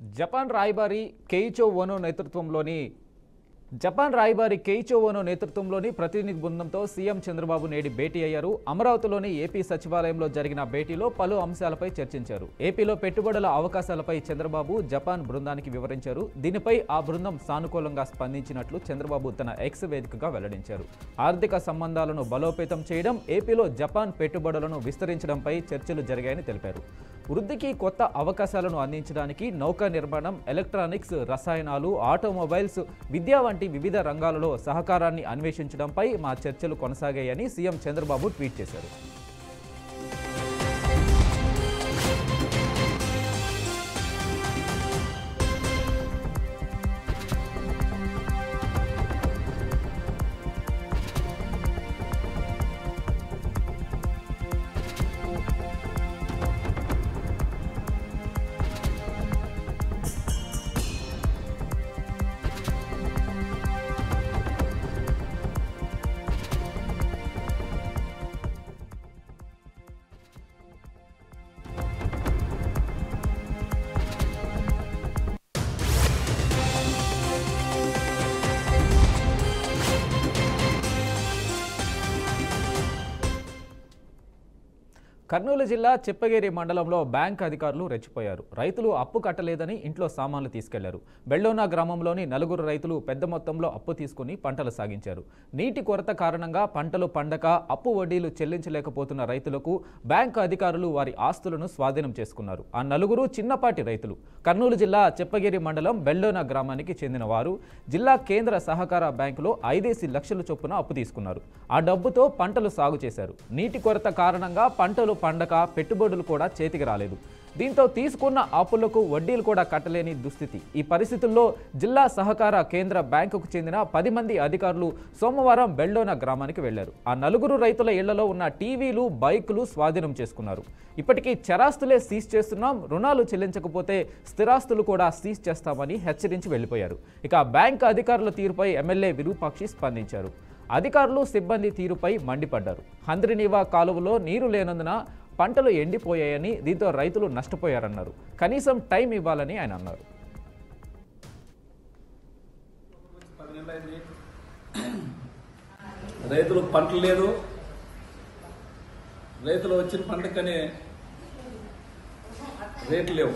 Japan రాయబారి కేయిచో ఓనో నేతృత్వంలోని ప్రతినిధి బృందంతో సీఎం చంద్రబాబు నేడు భేటీ అయ్యారు. అమరావతిలోని ఏపీ సచివాలయంలో జరిగిన భేటీలో పలు అంశాలపై చర్చించారు. ఏపీలో పెట్టుబడుల అవకాశాలపై చంద్రబాబు జపాన్ బృందానికి వివరించారు. దీనిపై ఆ బృందం సానుకూలంగా స్పందించినట్లు చంద్రబాబు తన ఎక్స్ వేదికగా వెల్లడించారు. ఆర్థిక సంబంధాలను బలోపేతం చేయడం, ఏపీలో జపాన్ పెట్టుబడులను విస్తరించడంపై చర్చలు జరిగాయని తెలిపారు. వృద్ధికి కొత్త అవకాశాలను అందించడానికి నౌకా నిర్మాణం, ఎలక్ట్రానిక్స్, రసాయనాలు, ఆటోమొబైల్స్, విద్య వంటి వివిధ రంగాలలో సహకారాన్ని అన్వేషించడంపై మా చర్చలు కొనసాగాయని సీఎం చంద్రబాబు ట్వీట్ చేశారు. కర్నూలు జిల్లా చిప్పగిరి మండలంలో బ్యాంక్ అధికారులు రెచ్చిపోయారు. రైతులు అప్పు కట్టలేదని ఇంట్లో సామాన్లు తీసుకెళ్లారు. బెల్లోనా గ్రామంలోని 4 రైతులు పెద్ద మొత్తంలో అప్పు తీసుకుని పంటలు సాగించారు. నీటి కొరత కారణంగా పంటలు పండక అప్పు వడ్డీలు చెల్లించలేకపోతున్న రైతులకు బ్యాంకు అధికారులు వారి ఆస్తులను స్వాధీనం చేసుకున్నారు. ఆ 4 చిన్నపాటి రైతులు కర్నూలు జిల్లా చిప్పగిరి మండలం బెల్లోనా గ్రామానికి చెందిన వారు జిల్లా కేంద్ర సహకార బ్యాంకులో 5 లక్షల చొప్పున అప్పు తీసుకున్నారు. ఆ డబ్బుతో పంటలు సాగు చేశారు. నీటి కొరత కారణంగా పంటలు పండక పెట్టుబడులు కూడా చేతికి రాలేదు. దీంతో తీసుకున్న అప్పులకు వడ్డీలు కూడా కట్టలేని దుస్థితి. ఈ పరిస్థితుల్లో జిల్లా సహకార కేంద్ర బ్యాంకుకు చెందిన 10 మంది అధికారులు సోమవారం బెల్లోనా గ్రామానికి వెళ్లారు. ఆ 4 రైతుల ఇళ్లలో ఉన్న టీవీలు, బైకులు స్వాధీనం చేసుకున్నారు. ఇప్పటికీ చరాస్తులే సీజ్ చేస్తున్నాం, రుణాలు చెల్లించకపోతే స్థిరాస్తులు కూడా సీజ్ చేస్తామని హెచ్చరించి వెళ్లిపోయారు. ఇక బ్యాంకు అధికారుల తీరుపై ఎమ్మెల్యే విరూపాక్షి స్పందించారు. అధికారులు, సిబ్బంది తీరుపై మండిపడ్డారు. హంద్రినీవా కాలువలో నీరు లేనందున పంటలు ఎండిపోయాయని, దీంతో రైతులు నష్టపోయారన్నారు. కనీసం టైం ఇవ్వాలని ఆయన అన్నారు. రైతులు పంటలు లేదు, రైతులు వచ్చిన పంటకనే రేట్లు లేవు.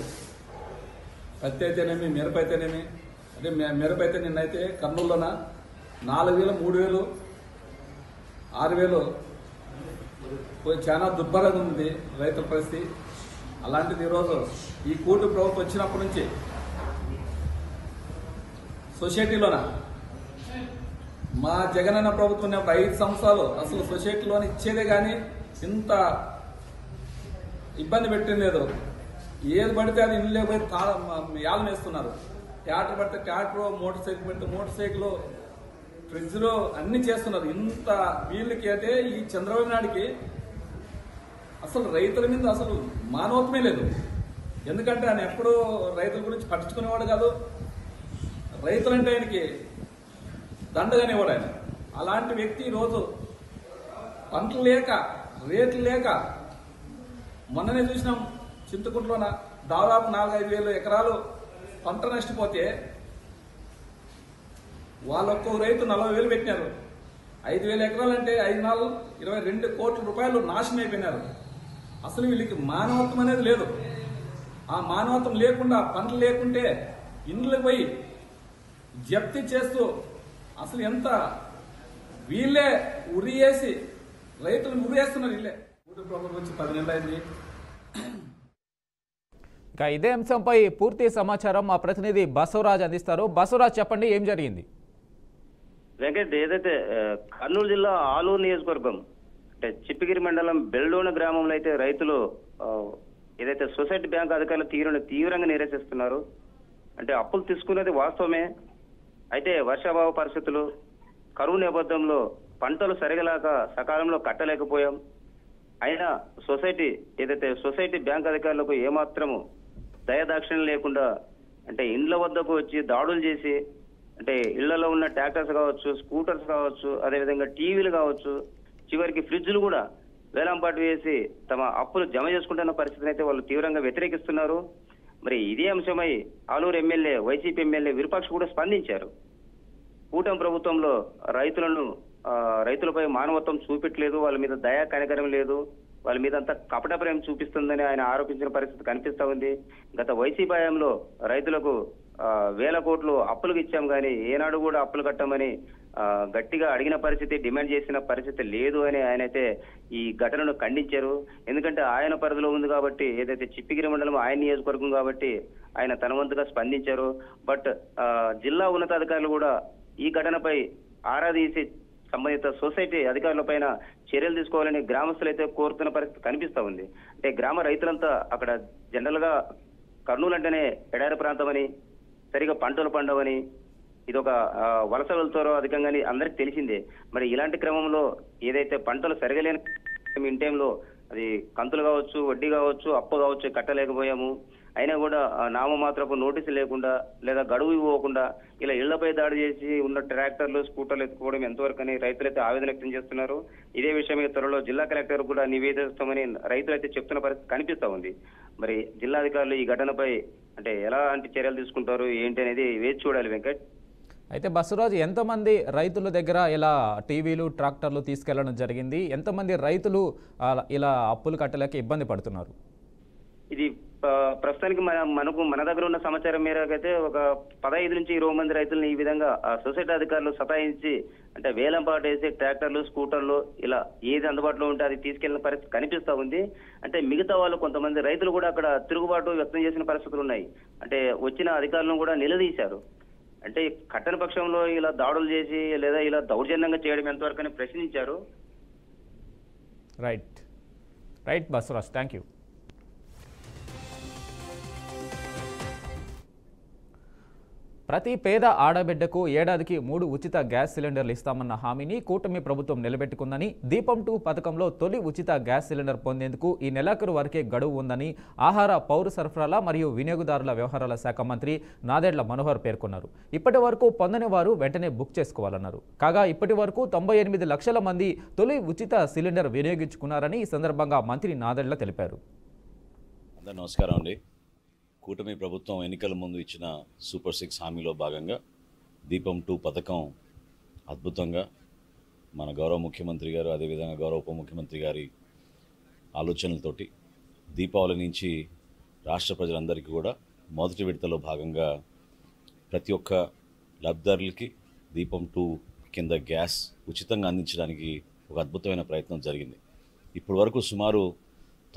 పత్తి అయితేనేమి, మిరప అయితేనేమి. అంటే మిరప అయితే నిన్నైతే కర్నూలులోన 4,000, 3,000, 6,000 చాలా దుర్భరంగా ఉంది రైతుల పరిస్థితి. అలాంటిది ఈరోజు ఈ కూటమి ప్రభుత్వం వచ్చినప్పటి నుంచి సొసైటీలోన మా జగనన్న ప్రభుత్వం 5 సంవత్సరాలు అసలు సొసైటీలోని ఇచ్చేదే కానీ ఇంత ఇబ్బంది పెట్టింది లేదు. ఏది పడితే అది ఇల్లు పోయి యాలం వేస్తున్నారు. ట్రాక్టర్ పడితే ట్రాక్టర్, మోటార్ సైకిల్ పడితే మోటార్ సైకిల్, ఫ్రిడ్జ్లో అన్ని చేస్తున్నారు. ఇంత వీళ్ళకి అంటే ఈ చంద్రబాబు నాయుడికి అసలు రైతుల మీద అసలు మానవత్వమే లేదు. ఎందుకంటే ఆయన ఎప్పుడూ రైతుల గురించి పట్టించుకునేవాడు కాదు. రైతులంటే ఆయనకి దండగానేవాడు ఆయన. అలాంటి వ్యక్తి ఈరోజు పంటలు లేక, రేట్లు లేక, మొన్ననే చూసినాం చింతకుంటలోన దాదాపు 4-5 వేల ఎకరాలు పంట నష్టపోతే వాళ్ళొక్క రైతు 40,000 పెట్టినారు. 5,000 ఎకరాలంటే 5×4 22 కోట్ల రూపాయలు నాశనం అయిపోయినారు. అసలు వీళ్ళకి మానవత్వం అనేది లేదు. ఆ మానవత్వం లేకుండా, పంటలు లేకుంటే ఇండ్లకు పోయి జప్తి చేస్తూ అసలు ఎంత వీళ్ళే ఉరియేసి రైతులు ఉరియేస్తున్నారు. వీళ్ళే కూటమి ప్రభుత్వం వచ్చి 10 నెలలు అయింది. ఇక ఇదే అంశంపై పూర్తి సమాచారం మా ప్రతినిధి బసవరాజ్ అందిస్తారు. బసవరాజ్, చెప్పండి, ఏం జరిగింది? వెంకట్, ఏదైతే కర్నూలు జిల్లా ఆలూరు నియోజకవర్గం అంటే చిప్పగిరి మండలం బెల్లోన గ్రామంలో అయితే రైతులు ఏదైతే సొసైటీ బ్యాంక్ అధికారులు తీవ్రంగా నిరసిస్తున్నారు. అంటే అప్పులు తీసుకునేది వాస్తవమే, అయితే వర్షాభావ పరిస్థితులు, కరువు నేపథ్యంలో పంటలు సరిగలాక సకాలంలో కట్టలేకపోయాం. అయినా సొసైటీ బ్యాంక్ అధికారులకు ఏమాత్రము దయదాక్షిణ్యం లేకుండా అంటే ఇండ్ల వద్దకు వచ్చి దాడులు చేసి, అంటే ఇళ్లలో ఉన్న ట్రాక్టర్స్ కావచ్చు, స్కూటర్స్ కావచ్చు, అదేవిధంగా టీవీలు కావచ్చు, చివరికి ఫ్రిడ్జ్లు కూడా వేలంపాటు వేసి తమ అప్పులు జమ చేసుకుంటున్న పరిస్థితిని అయితే వాళ్ళు తీవ్రంగా వ్యతిరేకిస్తున్నారు. మరి ఇదే అంశమై Aluru MLA YCP MLA Virupaksha కూడా స్పందించారు. కూటమి ప్రభుత్వంలో రైతులపై మానవత్వం చూపెట్టలేదు, వాళ్ళ మీద దయా కనికరం లేదు, వాళ్ళ మీద అంతా కపట ప్రేమ చూపిస్తుందని ఆయన ఆరోపించిన పరిస్థితి కనిపిస్తా ఉంది. గత వైసీపీ హయాంలో రైతులకు 1000 కోట్లు అప్పులకు ఇచ్చాం కానీ ఏనాడు కూడా అప్పులు కట్టమని గట్టిగా అడిగిన పరిస్థితి, డిమాండ్ చేసిన పరిస్థితి లేదు అని ఆయనైతే ఈ ఘటనను ఖండించారు. ఎందుకంటే ఆయన పరిధిలో ఉంది కాబట్టి, ఏదైతే చిప్పిగిరి మండలం ఆయన నియోజకవర్గం కాబట్టి ఆయన తన వంతుగా స్పందించారు. బట్ జిల్లా ఉన్నతాధికారులు కూడా ఈ ఘటనపై ఆరా తీసి సంబంధిత సొసైటీ అధికారులపైన చర్యలు తీసుకోవాలని గ్రామస్తులు అయితే కోరుతున్న పరిస్థితి కనిపిస్తా ఉంది. అంటే గ్రామ రైతులంతా అక్కడ జనరల్ గా కర్నూలు అంటేనే ఎడారి ప్రాంతం అని, సరిగా పంటలు పండవని, ఇది ఒక వలస వెళ్తారో అధికంగాని అందరికి తెలిసిందే. మరి ఇలాంటి క్రమంలో ఏదైతే పంటలు సరిగలేని ఇన్ టైంలో అది కంతులు కావచ్చు, వడ్డీ కావచ్చు, అప్పు కావచ్చు కట్టలేకపోయాము, అయినా కూడా నామమాత్రపు నోటీసు లేకుండా లేదా గడువు ఇవ్వకుండా ఇలా ఇళ్లపై దాడి చేసి ఉన్న ట్రాక్టర్లు, స్కూటర్లు ఎత్తుకోవడం ఎంతవరకు అని రైతులైతే ఆవేదన వ్యక్తం చేస్తున్నారు. ఇదే విషయమే త్వరలో జిల్లా కలెక్టర్ కూడా నివేదిస్తామని రైతులైతే చెప్తున్న పరిస్థితి కనిపిస్తా ఉంది. మరి జిల్లాధికారులు ఈ ఘటనపై అంటే ఎలాంటి చర్యలు తీసుకుంటారు ఏంటి అనేది వేచి చూడాలి వెంకట్. అయితే బసవరాజు, ఎంతమంది రైతుల దగ్గర ఇలా టీవీలు, ట్రాక్టర్లు తీసుకెళ్లడం జరిగింది? ఎంతమంది రైతులు ఇలా అప్పులు కట్టలేక ఇబ్బంది పడుతున్నారు? ఇది ప్రస్తుతానికి మన దగ్గర ఉన్న సమాచారం మేరకైతే ఒక 15 నుంచి 20 మంది రైతులను ఈ విధంగా సొసైటీ అధికారులు సతాయించి అంటే వేలం పాటు వేసి ట్రాక్టర్లు, స్కూటర్లు ఇలా ఏది అందుబాటులో ఉంటే అది తీసుకెళ్లిన పరిస్థితి కనిపిస్తా ఉంది. అంటే మిగతా వాళ్ళు కొంతమంది రైతులు కూడా అక్కడ తిరుగుబాటు వ్యక్తం చేసిన పరిస్థితులు ఉన్నాయి. అంటే వచ్చిన అధికారులను కూడా నిలదీశారు. అంటే కట్టని పక్షంలో ఇలా దాడులు చేసి లేదా ఇలా దౌర్జన్యంగా చేయడం ఎంతవరకు అని ప్రశ్నించారు. Right Basavaraj, thank you. ప్రతి పేద ఆడబిడ్డకు ఏడాదికి 3 ఉచిత గ్యాస్ సిలిండర్లు ఇస్తామన్న హామీని కూటమి ప్రభుత్వం నిలబెట్టుకుందని, దీపం 2 పథకంలో తొలి ఉచిత గ్యాస్ సిలిండర్ పొందేందుకు ఈ నెలాఖరు వరకే గడువు ఉందని ఆహార, పౌర సరఫరాల మరియు వినియోగదారుల వ్యవహారాల శాఖ మంత్రి నాదెండ్ల మనోహర్ పేర్కొన్నారు. ఇప్పటి వరకు పొందని వారు వెంటనే బుక్ చేసుకోవాలన్నారు. కాగా ఇప్పటి వరకు 98 లక్షల మంది తొలి ఉచిత సిలిండర్ వినియోగించుకున్నారని ఈ సందర్భంగా మంత్రి నాదెండ్ల తెలిపారు. నమస్కారం అండి. కూటమి ప్రభుత్వం ఎన్నికల ముందు ఇచ్చిన సూపర్ 6 హామీలో భాగంగా దీపం 2 పథకం అద్భుతంగా మన గౌరవ ముఖ్యమంత్రి గారు, అదేవిధంగా గౌరవ ఉప ముఖ్యమంత్రి గారి ఆలోచనలతోటి దీపావళి నుంచి రాష్ట్ర ప్రజలందరికీ కూడా మొదటి విడతలో భాగంగా ప్రతి ఒక్క లబ్ధిదారులకి దీపం 2 కింద గ్యాస్ ఉచితంగా అందించడానికి ఒక అద్భుతమైన ప్రయత్నం జరిగింది. ఇప్పటి వరకు సుమారు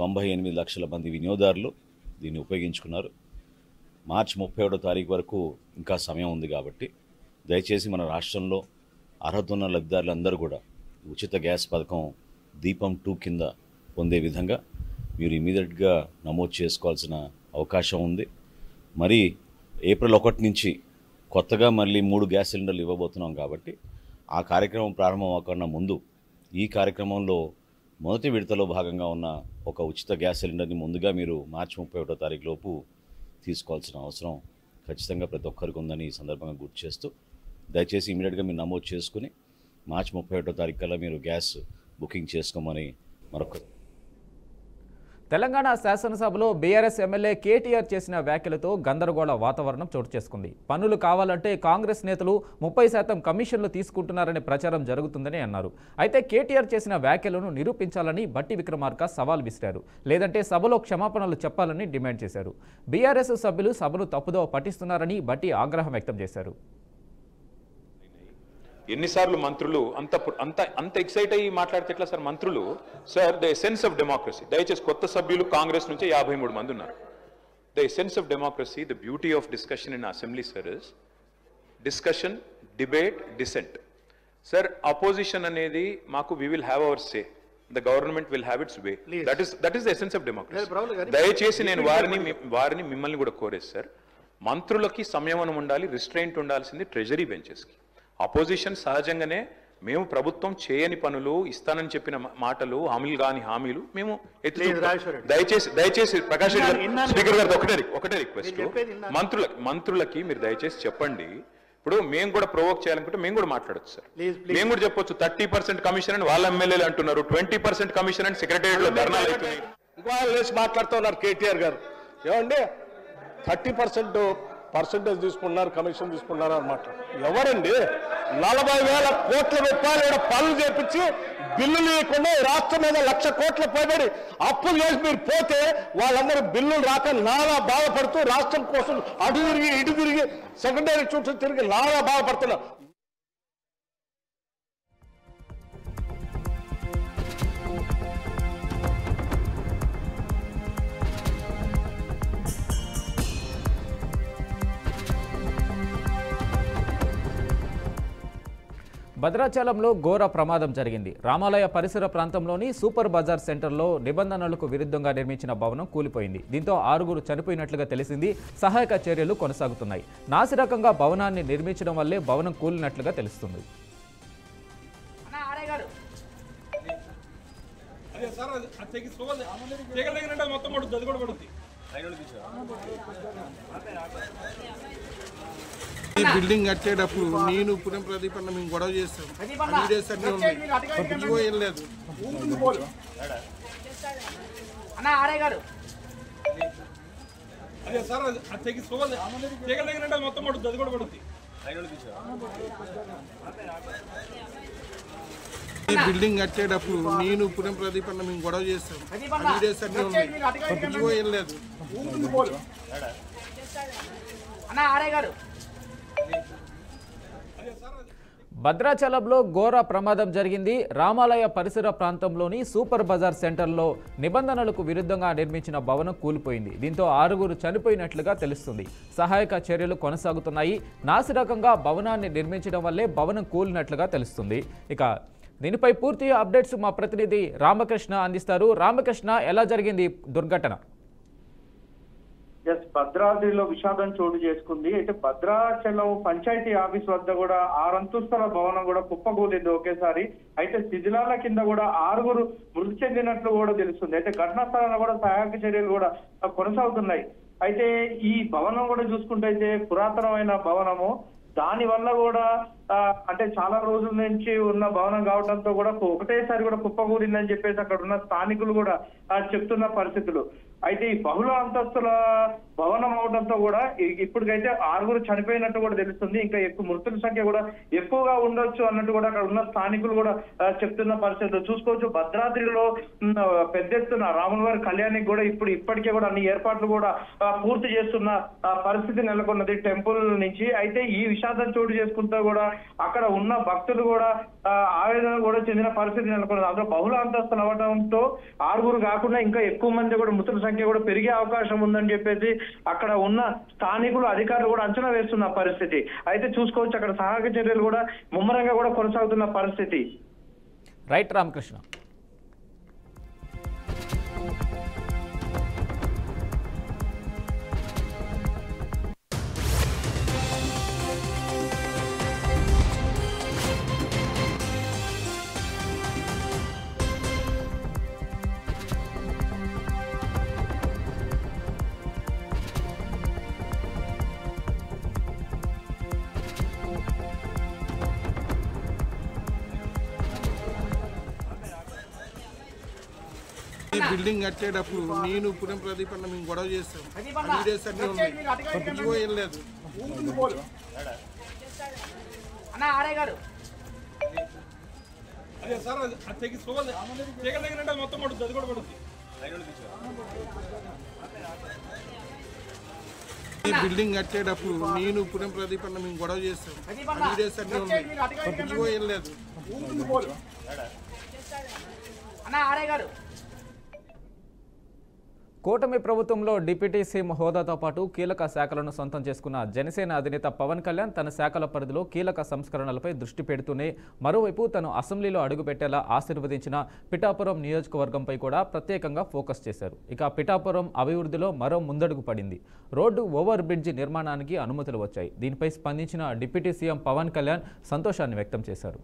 98 లక్షల మంది వినియోగదారులు దీన్ని ఉపయోగించుకున్నారు. మార్చి 31వ తారీఖు వరకు ఇంకా సమయం ఉంది కాబట్టి దయచేసి మన రాష్ట్రంలో అర్హత ఉన్న లబ్ధిదారులందరూ కూడా ఉచిత గ్యాస్ పథకం దీపం 2 కింద పొందే విధంగా మీరు ఇమీడియట్గా నమోదు చేసుకోవాల్సిన అవకాశం ఉంది. మరి ఏప్రిల్ 1 నుంచి కొత్తగా మళ్ళీ 3 గ్యాస్ సిలిండర్లు ఇవ్వబోతున్నాం కాబట్టి ఆ కార్యక్రమం ప్రారంభం అవ్వకుండా ముందు ఈ కార్యక్రమంలో మొదటి విడతలో భాగంగా ఉన్న ఒక ఉచిత గ్యాస్ సిలిండర్ని ముందుగా మీరు మార్చి 31వ తారీఖు లోపు తీసుకోవాల్సిన అవసరం ఖచ్చితంగా ప్రతి ఒక్కరికి ఉందని ఈ సందర్భంగా గుర్తు చేస్తూ దయచేసి ఇమీడియట్గా మీరు నమోదు చేసుకుని మార్చి 31వ తారీఖు కల్లా మీరు గ్యాస్ బుకింగ్ చేసుకోమని మరొక. తెలంగాణ శాసనసభలో బీఆర్ఎస్ ఎమ్మెల్యే కేటీఆర్ చేసిన వ్యాఖ్యలతో గందరగోళ వాతావరణం చోటు చేసుకుంది. పన్నులు కావాలంటే కాంగ్రెస్ నేతలు 30% కమిషన్లు తీసుకుంటున్నారనే ప్రచారం జరుగుతుందని అన్నారు. అయితే కేటీఆర్ చేసిన వ్యాఖ్యలను నిరూపించాలని బట్టి విక్రమార్క సవాల్ విసిరారు. లేదంటే సభలో క్షమాపణలు చెప్పాలని డిమాండ్ చేశారు. బీఆర్ఎస్ సభ్యులు సభను తప్పుదోవ పట్టిస్తున్నారని బట్టి ఆగ్రహం వ్యక్తం చేశారు. ఎన్నిసార్లు మంత్రులు అంత ఎక్సైట్ అయ్యి మాట్లాడితే ఎట్లా సార్? మంత్రులు sir the essence of democracy, దయచేసి కొత్త సభ్యులు కాంగ్రెస్ నుంచి 53 మంది ఉన్నారు. The essence of democracy, the beauty of discussion in assembly sir is discussion, debate, dissent. Sir opposition అనేది మాకు we will have our say, the government will have its way. That is the essence of democracy. దయచేసి నేను వారిని మిమ్మల్ని కూడా కోరేది sir, మంత్రులకి సంయమనం ఉండాలి, రిస్ట్రెయింట్ ఉండాల్సింది ట్రెజరీ బెంచెస్కి. అపోజిషన్ సహజంగానే మేము ప్రభుత్వం చేయని పనులు, ఇస్తానని చెప్పిన మాటలు, హామీలు మేము దయచేసి ప్రకాష్ స్పీకర్ గారు ఒకటే రిక్వెస్ట్, మంత్రులకి మీరు దయచేసి చెప్పండి. ఇప్పుడు మేము కూడా ప్రొవోక్ చేయాలనుకుంటే మేము కూడా మాట్లాడచ్చు సార్. మేము కూడా చెప్పొచ్చు 30% కమిషన్ అని వాళ్ళ ఎమ్మెల్యేలు అంటున్నారు, 20% కమిషన్ అని సెక్రటేరియట్ లో ధర్నాలు అవుతున్నాయి. ఇంకో మాట్లాడుతూ ఉన్నారు కేటీఆర్ గారు. ఏమండి పర్సెంటేజ్ తీసుకున్నారు, కమిషన్ తీసుకున్నారు అన్నమాట. ఎవరండి 40,000 కోట్ల రూపాయలు పనులు చేపించి బిల్లులు లేకుండా రాష్ట్రం మీద 1,00,000 కోట్ల పైబడి అప్పులు చేసి మీరు పోతే వాళ్ళందరూ బిల్లులు రాక నానా బాధపడుతూ రాష్ట్రం కోసం అటు తిరిగి ఇటు తిరిగి సెకండరీ చుట్టూ తిరిగి నానా బాధపడుతున్నారు. భద్రాచలంలో ఘోర ప్రమాదం జరిగింది. రామాలయ పరిసర ప్రాంతంలోని సూపర్ బజార్ సెంటర్లో నిబంధనలకు విరుద్ధంగా నిర్మించిన భవనం కూలిపోయింది. దీంతో 6 చనిపోయినట్లుగా తెలిసింది. సహాయక చర్యలు కొనసాగుతున్నాయి. నాసిరకంగా భవనాన్ని నిర్మించడం వల్లే భవనం కూలినట్లుగా తెలుస్తుంది. ఈ బిల్డింగ్ కట్టేటప్పుడు నేను పురం ప్రదీప్ అన్న మేము గొడవ చేస్తాం. ఏం లేదు ఈ బిల్డింగ్ కట్టేటప్పుడు నేను పురం ప్రదీప్ అన్న మేము గొడవ చేస్తాం. ఏం లేదు భద్రాచలంలో ఘోర ప్రమాదం జరిగింది. రామాలయ పరిసర ప్రాంతంలోని సూపర్ బజార్ సెంటర్లో నిబంధనలకు విరుద్ధంగా నిర్మించిన భవనం కూలిపోయింది. దీంతో 6 చనిపోయినట్లుగా తెలుస్తుంది. సహాయక చర్యలు కొనసాగుతున్నాయి. నాసిరకంగా భవనాన్ని నిర్మించడం వల్లే భవనం కూలినట్లుగా తెలుస్తుంది. ఇక దీనిపై పూర్తి అప్డేట్స్ మా ప్రతినిధి రామకృష్ణ అందిస్తారు. రామకృష్ణ, ఎలా జరిగింది దుర్ఘటన? భద్రాద్రిలో విషాదం చోటు చేసుకుంది. అయితే భద్రాచలం పంచాయతీ ఆఫీస్ వద్ద కూడా 6 అంతస్తుల భవనం కూడా కుప్పకూలింది ఒకేసారి. అయితే శిథిలాల కింద కూడా 6 మృతి చెందినట్లు కూడా తెలుస్తుంది. అయితే ఘటనా స్థలంలో కూడా సహాయక చర్యలు కూడా కొనసాగుతున్నాయి. అయితే ఈ భవనం కూడా చూసుకుంటే అయితే పురాతనమైన భవనము, దాని వల్ల కూడా అంటే చాలా రోజుల నుంచి ఉన్న భవనం కావడంతో కూడా ఒకటేసారి కూడా కుప్పకూలిందని చెప్పేసి అక్కడ ఉన్న స్థానికులు కూడా చెప్తున్న పరిస్థితులు. అయితే ఈ బహుళ అంతస్తుల భవనం అవడంతో కూడా ఇప్పటికైతే 6 చనిపోయినట్టు కూడా తెలుస్తుంది. ఇంకా ఎక్కువ మృతుల సంఖ్య కూడా ఎక్కువగా ఉండొచ్చు అన్నట్టు కూడా అక్కడ ఉన్న స్థానికులు కూడా చెప్తున్న పరిస్థితులు చూసుకోవచ్చు. భద్రాద్రిలో పెద్ద ఎత్తున రాముల వారి కళ్యాణానికి కూడా ఇప్పటికే కూడా అన్ని ఏర్పాట్లు కూడా పూర్తి చేస్తున్న పరిస్థితి నెలకొన్నది టెంపుల్ నుంచి. అయితే ఈ విషాదం చోటు చేసుకుంటూ కూడా అక్కడ ఉన్న భక్తులు కూడా ఆవేదన కూడా చెందిన పరిస్థితి నెలకొన్నది. అందులో బహుళ అంతస్తులు అవడంతో 6 కాకుండా ఇంకా ఎక్కువ మంది కూడా మృతుల సంఖ్య కూడా పెరిగే అవకాశం ఉందని చెప్పేసి అక్కడ ఉన్న స్థానికులు, అధికారులు కూడా అంచనా వేస్తున్న పరిస్థితి. అయితే చూసుకోవచ్చు అక్కడ సహాయక చర్యలు కూడా ముమ్మరంగా కూడా కొనసాగుతున్న పరిస్థితి. రైట్ రామకృష్ణ. ఈ బిల్డింగ్ కట్టేటప్పుడు నేను పురం ప్రదీప్ అన్న మేము గొడవ చేస్తాం. ఏం లేదు ఈ బిల్డింగ్ కట్టేటప్పుడు నేను పురం ప్రదీప్ అన్న మేము గొడవ చేస్తాం. ఏం లేదు కూటమి ప్రభుత్వంలో డిప్యూటీ సీఎం హోదాతో పాటు కీలక శాఖలను సొంతం చేసుకున్న జనసేన అధినేత పవన్ కళ్యాణ్ తన శాఖల పరిధిలో కీలక సంస్కరణలపై దృష్టి పెడుతూనే మరోవైపు తను అసెంబ్లీలో అడుగుపెట్టేలా ఆశీర్వదించిన పిఠాపురం నియోజకవర్గంపై కూడా ప్రత్యేకంగా ఫోకస్ చేశారు. ఇక పిఠాపురం అభివృద్ధిలో మరో ముందడుగు పడింది. రోడ్డు ఓవర్ బ్రిడ్జి నిర్మాణానికి అనుమతులు వచ్చాయి. దీనిపై స్పందించిన డిప్యూటీ సీఎం పవన్ కళ్యాణ్ సంతోషాన్ని వ్యక్తం చేశారు.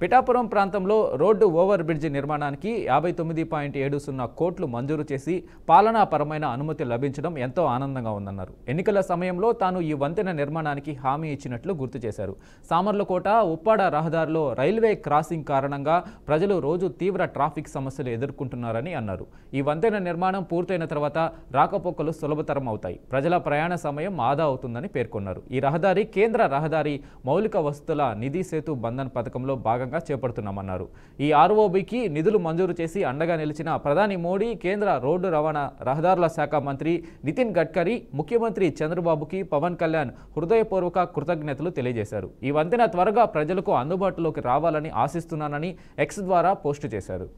పిఠాపురం ప్రాంతంలో రోడ్డు ఓవర్ బ్రిడ్జి నిర్మాణానికి 59.70 కోట్లు మంజూరు చేసి పాలనాపరమైన అనుమతి లభించడం ఎంతో ఆనందంగా ఉందన్నారు. ఎన్నికల సమయంలో తాను ఈ వంతెన నిర్మాణానికి హామీ ఇచ్చినట్లు గుర్తు చేశారు. సామర్లకోట ఉప్పాడ రహదారిలో రైల్వే క్రాసింగ్ కారణంగా ప్రజలు రోజు తీవ్ర ట్రాఫిక్ సమస్యలు ఎదుర్కొంటున్నారని అన్నారు. ఈ వంతెన నిర్మాణం పూర్తయిన తర్వాత రాకపోకలు సులభతరం అవుతాయి, ప్రజల ప్రయాణ సమయం ఆదా అవుతుందని పేర్కొన్నారు. ఈ రహదారి కేంద్ర రహదారి మౌలిక వసతుల నిధి సేతు బంధన్ పథకంలో భాగంగా చేపడుతున్నామన్నారు. ఈ ఆర్ఓబికి నిధులు మంజూరు చేసి అండగా నిలిచిన ప్రధాని మోడీ, కేంద్ర రోడ్డు రవాణా రహదారుల శాఖ మంత్రి నితిన్ గడ్కరీ, ముఖ్యమంత్రి చంద్రబాబుకి పవన్ కళ్యాణ్ హృదయపూర్వక కృతజ్ఞతలు తెలియజేశారు. ఈ వంతెన త్వరగా ప్రజలకు అందుబాటులోకి రావాలని ఆశిస్తున్నానని ఎక్స్ ద్వారా పోస్టు చేశారు.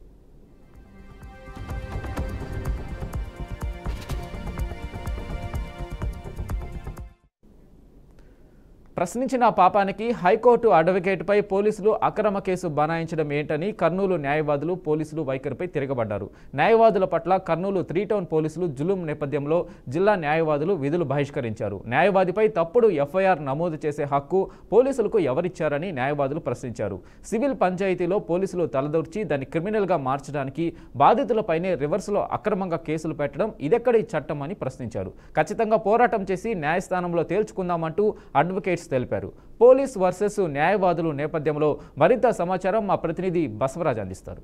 ప్రశ్నించిన పాపానికి హైకోర్టు అడ్వకేట్పై పోలీసులు అక్రమ కేసు బనాయించడం ఏంటని కర్నూలు న్యాయవాదులు పోలీసులు వైఖరిపై తిరగబడ్డారు. న్యాయవాదుల పట్ల కర్నూలు 3 టౌన్ పోలీసులు జులుం నేపథ్యంలో జిల్లా న్యాయవాదులు విధులు బహిష్కరించారు. న్యాయవాదిపై తప్పుడు ఎఫ్ఐఆర్ నమోదు చేసే హక్కు పోలీసులకు ఎవరిచ్చారని న్యాయవాదులు ప్రశ్నించారు. సివిల్ పంచాయతీలో పోలీసులు తలదూర్చి దాన్ని క్రిమినల్గా మార్చడానికి బాధితులపైనే రివర్స్లో అక్రమంగా కేసులు పెట్టడం ఇదెక్కడి చట్టం అని ప్రశ్నించారు. ఖచ్చితంగా పోరాటం చేసి న్యాయస్థానంలో తేల్చుకుందామంటూ అడ్వకేట్స్ తెలిపారు. పోలీస్ వర్సెస్ న్యాయవాదులు నేపథ్యంలో మరింత సమాచారం మా ప్రతినిధి బసవరాజ్ అందిస్తారు.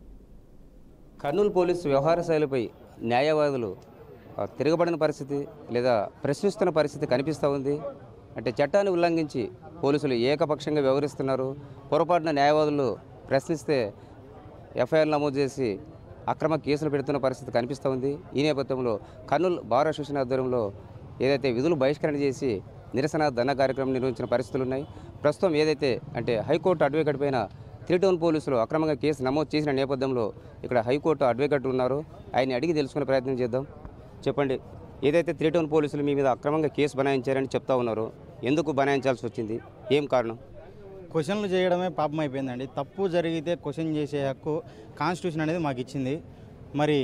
కర్నూలు పోలీసు వ్యవహార శైలిపై న్యాయవాదులు తిరగబడిన పరిస్థితి లేదా ప్రశ్నిస్తున్న పరిస్థితి కనిపిస్తూ ఉంది. అంటే చట్టాన్ని ఉల్లంఘించి పోలీసులు ఏకపక్షంగా వ్యవహరిస్తున్నారు. పొరపాటున న్యాయవాదులు ప్రశ్నిస్తే ఎఫ్ఐఆర్ నమోదు చేసి అక్రమ కేసులు పెడుతున్న పరిస్థితి కనిపిస్తూ ఉంది. ఈ నేపథ్యంలో కర్నూలు బార్ అసోసియేషన్ ఆధ్వర్యంలో ఏదైతే విధులు బహిష్కరణ చేసి నిరసన ధర్న కార్యక్రమం నిర్వహించిన పరిస్థితులు ఉన్నాయి. ప్రస్తుతం ఏదైతే అంటే హైకోర్టు అడ్వకేట్ పైన 3 టౌన్ పోలీసులు అక్రమంగా కేసు నమోదు చేసిన నేపథ్యంలో ఇక్కడ హైకోర్టు అడ్వకేట్ ఉన్నారు, ఆయన అడిగి తెలుసుకునే ప్రయత్నం చేద్దాం. చెప్పండి, ఏదైతే 3 టౌన్ పోలీసులు మీ మీద అక్రమంగా కేసు బనాయించారని చెప్తా ఉన్నారు, ఎందుకు బనాయించాల్సి వచ్చింది, ఏం కారణం? క్వశ్చన్లు చేయడమే పాపం అయిపోయిందండి. తప్పు జరిగితే క్వశ్చన్ చేసే హక్కు కాన్స్టిట్యూషన్ అనేది మాకు ఇచ్చింది. మరి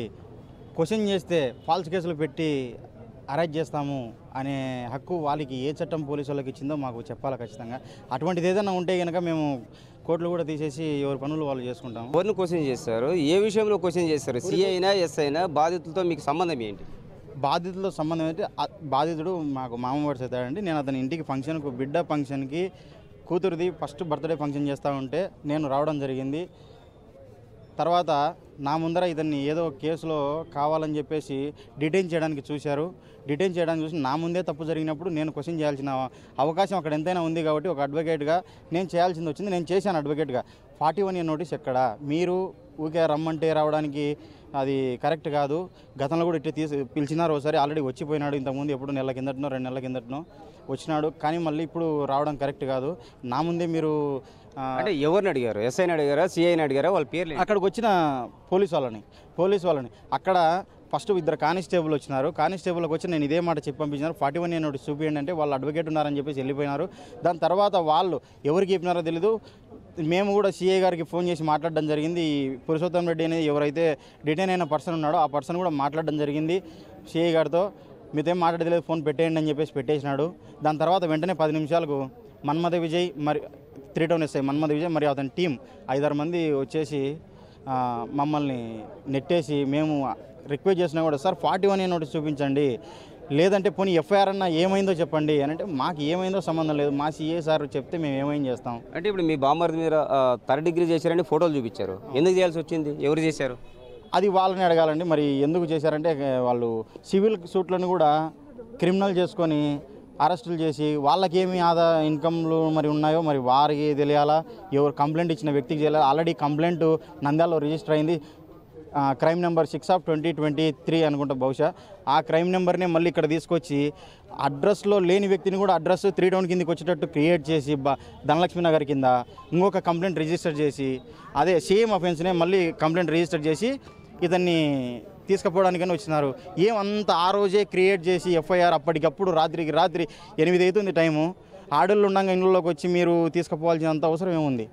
క్వశ్చన్ చేస్తే ఫాల్స్ కేసులు పెట్టి అరెస్ట్ చేస్తాము అనే హక్కు వాళ్ళకి ఏ చట్టం పోలీసు వాళ్ళకి ఇచ్చిందో మాకు చెప్పాలి ఖచ్చితంగా. అటువంటిది ఏదైనా ఉంటే కనుక మేము కోర్టులు కూడా తీసేసి ఎవరి పనులు వాళ్ళు చేసుకుంటాం. ఎవరిని క్వశ్చన్ చేస్తారు, ఏ విషయంలో క్వశ్చన్ చేస్తారు? సిఐ అయినా ఎస్ఐ అయినా బాధితులతో మీకు సంబంధం ఏంటి? బాధితులతో సంబంధం ఏంటి? బాధితుడు మాకు మామ వరుస అవుతాడండి. నేను అతని ఇంటికి ఫంక్షన్కు బిడ్డ ఫంక్షన్కి కూతురుది ఫస్ట్ బర్త్డే ఫంక్షన్ చేస్తూ ఉంటే నేను రావడం జరిగింది. తర్వాత నా ముందర ఇతన్ని ఏదో కేసులో కావాలని చెప్పేసి డిటైన్ చేయడానికి చూశారు. డిటైన్ చేయడానికి చూసి నా ముందే తప్పు జరిగినప్పుడు నేను క్వశ్చన్ చేయాల్సిన అవకాశం అక్కడ ఎంతైనా ఉంది కాబట్టి ఒక అడ్వకేట్గా నేను చేయాల్సింది వచ్చింది. నేను చేశాను అడ్వకేట్గా. 41A నోటీస్ ఎక్కడ? మీరు ఊకే రమ్మంటే రావడానికి అది కరెక్ట్ కాదు. గతంలో కూడా ఇట్లా పిలిచినారు, ఒకసారి ఆల్రెడీ వచ్చిపోయినాడు. ఇంతకుముందు ఎప్పుడు నెలల కిందటనో 2 నెలల కిందటనో వచ్చినాడు, కానీ మళ్ళీ ఇప్పుడు రావడం కరెక్ట్ కాదు. నా ముందే మీరు అంటే ఎవరిని అడిగారు? ఎస్ఐని అడిగారా, సిఐని అడిగారా? వాళ్ళ పేర్లు? అక్కడికి వచ్చిన పోలీస్ వాళ్ళని అక్కడ ఫస్ట్ 2 కానిస్టేబుల్ వచ్చినారు. కానిస్టేబుల్కి వచ్చి నేను ఇదే మాట చెప్పి పంపించినారు. 41A నోటీస్ చూపించండి అంటే వాళ్ళు అడ్వకేట్ ఉన్నారని చెప్పేసి వెళ్ళిపోయినారు. దాని తర్వాత వాళ్ళు ఎవరికి చెప్పినారో తెలీదు. మేము కూడా సిఐ గారికి ఫోన్ చేసి మాట్లాడడం జరిగింది. ఈ పురుషోత్తం రెడ్డి అనేది ఎవరైతే డిటైన్ అయిన పర్సన్ ఉన్నాడో ఆ పర్సన్ కూడా మాట్లాడడం జరిగింది సిఐ గారితో. మీతో ఏం మాట్లాడలేదు, ఫోన్ పెట్టేయండి అని చెప్పేసి పెట్టేసినాడు. దాని తర్వాత వెంటనే 10 నిమిషాలకు మన్మథ విజయ్, మరి 3 టౌన్ ఎస్ఐ మన్మథ విజయ్ మరియు అతని టీం 5-6 మంది వచ్చేసి మమ్మల్ని నెట్టేసి మేము రిక్వెస్ట్ చేసినా కూడా సార్ 41A నోటీస్ చూపించండి, లేదంటే పోనీ ఎఫ్ఐఆర్ అన్న ఏమైందో చెప్పండి అని అంటే మాకు ఏమైందో సంబంధం లేదు, మా సిఏ సార్ చెప్తే మేము ఏమైంది చేస్తాం. అంటే ఇప్పుడు మీ బామ్మర్ది మీద 3rd డిగ్రీ చేశారని ఫోటోలు చూపించారు, ఎందుకు చేయాల్సి వచ్చింది? ఎవరు చేశారు? అది వాళ్ళని అడగాలండి. మరి ఎందుకు చేశారంటే వాళ్ళు సివిల్ సూట్లను కూడా క్రిమినల్ చేసుకొని అరెస్టులు చేసి వాళ్ళకేమి ఇన్కమ్లు మరి ఉన్నాయో మరి వారికి తెలియాలా, ఎవరు కంప్లైంట్ ఇచ్చిన వ్యక్తికి తెలియాలి. ఆల్రెడీ కంప్లైంట్ నంద్యాలలో రిజిస్టర్ అయింది. క్రైమ్ నెంబర్ 6/2023 అనుకుంటా బహుశా. ఆ క్రైమ్ నెంబర్నే మళ్ళీ ఇక్కడ తీసుకొచ్చి అడ్రస్లో లేని వ్యక్తిని కూడా అడ్రస్ 3 టౌన్ కిందకి వచ్చేటట్టు క్రియేట్ చేసి ధనలక్ష్మి నగర్ కింద ఇంకొక కంప్లైంట్ రిజిస్టర్ చేసి అదే సేమ్ అఫెన్స్నే మళ్ళీ కంప్లైంట్ రిజిస్టర్ చేసి ఇతన్ని తీసుకుపోవడానికని వచ్చినారు. ఏమంత ఆ రోజే క్రియేట్ చేసి ఎఫ్ఐఆర్ అప్పటికప్పుడు రాత్రికి రాత్రి 8 అవుతుంది టైము. ఆడళ్ళు ఉండగా ఇంట్లోకి వచ్చి మీరు తీసుకుపోవాల్సినంత అవసరం ఏముంది?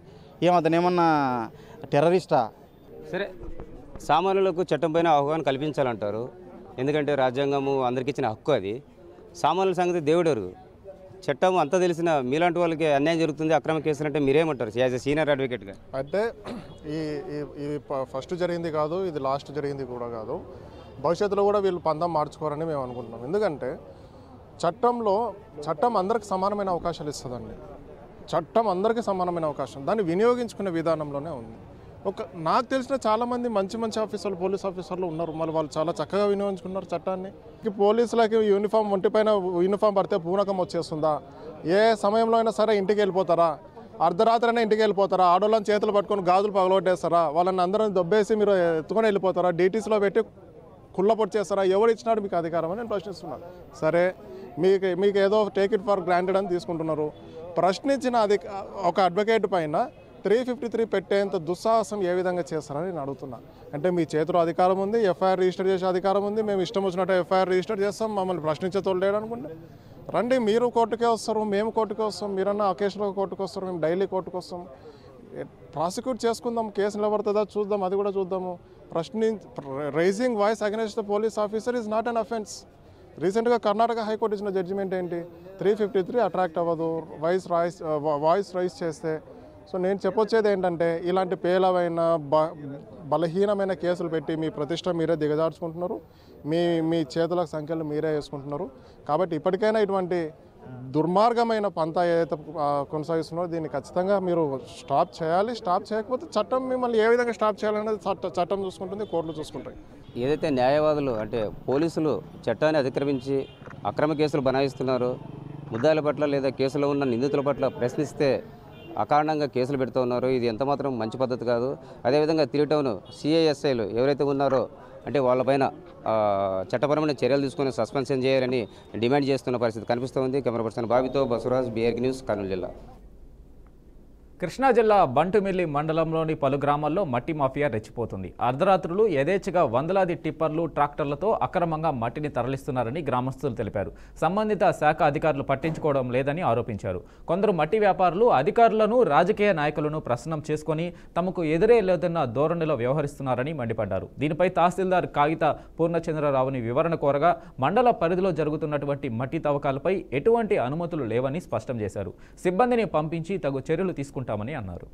అతను ఏమన్నా టెర్రరిస్టా? సరే, సామాన్యులకు చట్టం పైన అవగాహన కల్పించాలంటారు, ఎందుకంటే రాజ్యాంగము అందరికి ఇచ్చిన హక్కు అది. సామాన్యుల సంగతి దేవుడెరుగు. చట్టం అంతా తెలిసిన మీలాంటి వాళ్ళకి అన్యాయం జరుగుతుంది, అక్రమ కేసులు అంటే మీరేమంటారు యాజ్ ఎ సీనియర్ అడ్వకేట్గా? అంటే ఇది ఫస్ట్ జరిగింది కాదు, ఇది లాస్ట్ జరిగింది కూడా కాదు. భవిష్యత్తులో కూడా వీళ్ళు పందం మార్చుకోరని మేము అనుకుంటున్నాం. ఎందుకంటే చట్టం అందరికి సమానమైన అవకాశాలు ఇస్తుందండి. చట్టం అందరికీ సమానమైన అవకాశం, దాన్ని వినియోగించుకునే విధానంలోనే ఉంది. నాకు తెలిసిన చాలామంది మంచి ఆఫీసర్లు, పోలీస్ ఆఫీసర్లు ఉన్నారు. మళ్ళీ వాళ్ళు చాలా చక్కగా వినియోగించుకున్నారు చట్టాన్ని. పోలీసులకి యూనిఫామ్, ఒంటిపైన యూనిఫామ్ పడితే పూనకం వచ్చేస్తుందా? ఏ సమయంలో అయినా సరే ఇంటికి వెళ్ళిపోతారా? అర్ధరాత్రి అయినా ఇంటికి వెళ్ళిపోతారా? ఆడోళ్ళని చేతులు పట్టుకొని గాజులు పగలగొట్టేస్తారా? వాళ్ళని అందరం దొబ్బేసి మీరు ఎత్తుకొని వెళ్ళిపోతారా? డీటీసీలో పెట్టి కుళ్ళపొడి చేస్తారా? ఎవరు ఇచ్చినాడు మీకు అధికారం అని నేను ప్రశ్నిస్తున్నాను. సరే, మీకు ఏదో టేక్ ఇట్ ఫర్ గ్రాంటెడ్ అని తీసుకుంటున్నారు. ప్రశ్నించిన ఒక అడ్వకేట్ పైన 353 పెట్టేంత దుస్సాహసం ఏ విధంగా చేస్తారని నేను అడుగుతున్నా. అంటే మీ చేతిలో అధికారం ఉంది, ఎఫ్ఐఆర్ రిజిస్టర్ చేసే అధికారం ఉంది, మేము ఇష్టం వచ్చినట్టు ఎఫ్ఐఆర్ రిజిస్టర్ చేస్తాం, మమ్మల్ని ప్రశ్నించే తోలేడు అనుకుంటే రండి, మీరు కోర్టుకే వస్తారు, మేము కోర్టుకే వస్తాం, మీరన్నా అకేషన్గా కోర్టుకు వస్తారు, మేము డైలీ కోర్టుకు వస్తాం, ప్రాసిక్యూట్ చేసుకుందాం, కేసు నిలబడుతుందా చూద్దాం, అది కూడా చూద్దాము. Raising voice against the police officer is not an offence. రీసెంట్గా కర్ణాటక హైకోర్టు ఇచ్చిన జడ్జిమెంట్ ఏంటి? 353 అట్రాక్ట్ అవ్వదు వాయిస్ రైజ్ చేస్తే. సో నేను చెప్పొచ్చేది ఏంటంటే, ఇలాంటి పేలవైన బలహీనమైన కేసులు పెట్టి మీ ప్రతిష్ట మీరే దిగజార్చుకుంటున్నారు, మీ చేతులకు సంఖ్యలు మీరే వేసుకుంటున్నారు. కాబట్టి ఇప్పటికైనా ఇటువంటి దుర్మార్గమైన పంతా ఏదైతే కొనసాగిస్తున్నారో దీన్ని ఖచ్చితంగా మీరు స్టాప్ చేయాలి. స్టాప్ చేయకపోతే చట్టం మిమ్మల్ని ఏ విధంగా స్టాప్ చేయాలనేది చట్టం చూసుకుంటుంది, కోర్టులు చూసుకుంటాయి. ఏదైతే న్యాయవాదులు అంటే పోలీసులు చట్టాన్ని అతిక్రమించి అక్రమ కేసులు బనాయిస్తున్నారు, ముద్దాయిల పట్ల లేదా కేసులో ఉన్న నిందితుల పట్ల ప్రశ్నిస్తే అకారణంగా కేసులు పెడుతూ ఉన్నారు, ఇది ఎంతమాత్రం మంచి పద్ధతి కాదు. అదేవిధంగా తిరిటౌన్ సిఐఎస్ఐలు ఎవరైతే ఉన్నారో అంటే వాళ్ళపైన చట్టపరమైన చర్యలు తీసుకొని సస్పెన్షన్ చేయాలని డిమాండ్ చేస్తున్న పరిస్థితి కనిపిస్తోంది. కెమెరా పర్సన్ బాబితో బసవరాజ్, BRK న్యూస్, కర్నూలు జిల్లా. కృష్ణా జిల్లా బంటుమిల్లి మండలంలోని పలు గ్రామాల్లో మట్టి మాఫియా రెచ్చిపోతుంది. అర్ధరాత్రులు యథేచ్ఛగా వందలాది టిప్పర్లు, ట్రాక్టర్లతో అక్రమంగా మట్టిని తరలిస్తున్నారని గ్రామస్తులు తెలిపారు. సంబంధిత శాఖ అధికారులు పట్టించుకోవడం లేదని ఆరోపించారు. కొందరు మట్టి వ్యాపారులు అధికారులను, రాజకీయ నాయకులను ప్రసన్నం చేసుకుని తమకు ఎదురే లేదన్న ధోరణిలో వ్యవహరిస్తున్నారని మండిపడ్డారు. దీనిపై తహసీల్దార్ కాగిత పూర్ణచంద్రరావుని వివరణ కోరగా మండల పరిధిలో జరుగుతున్నటువంటి మట్టి తవ్వకాలపై ఎటువంటి అనుమతులు లేవని స్పష్టం చేశారు. సిబ్బందిని పంపించి తగు చర్యలు తీసుకుంటామని అన్నారు.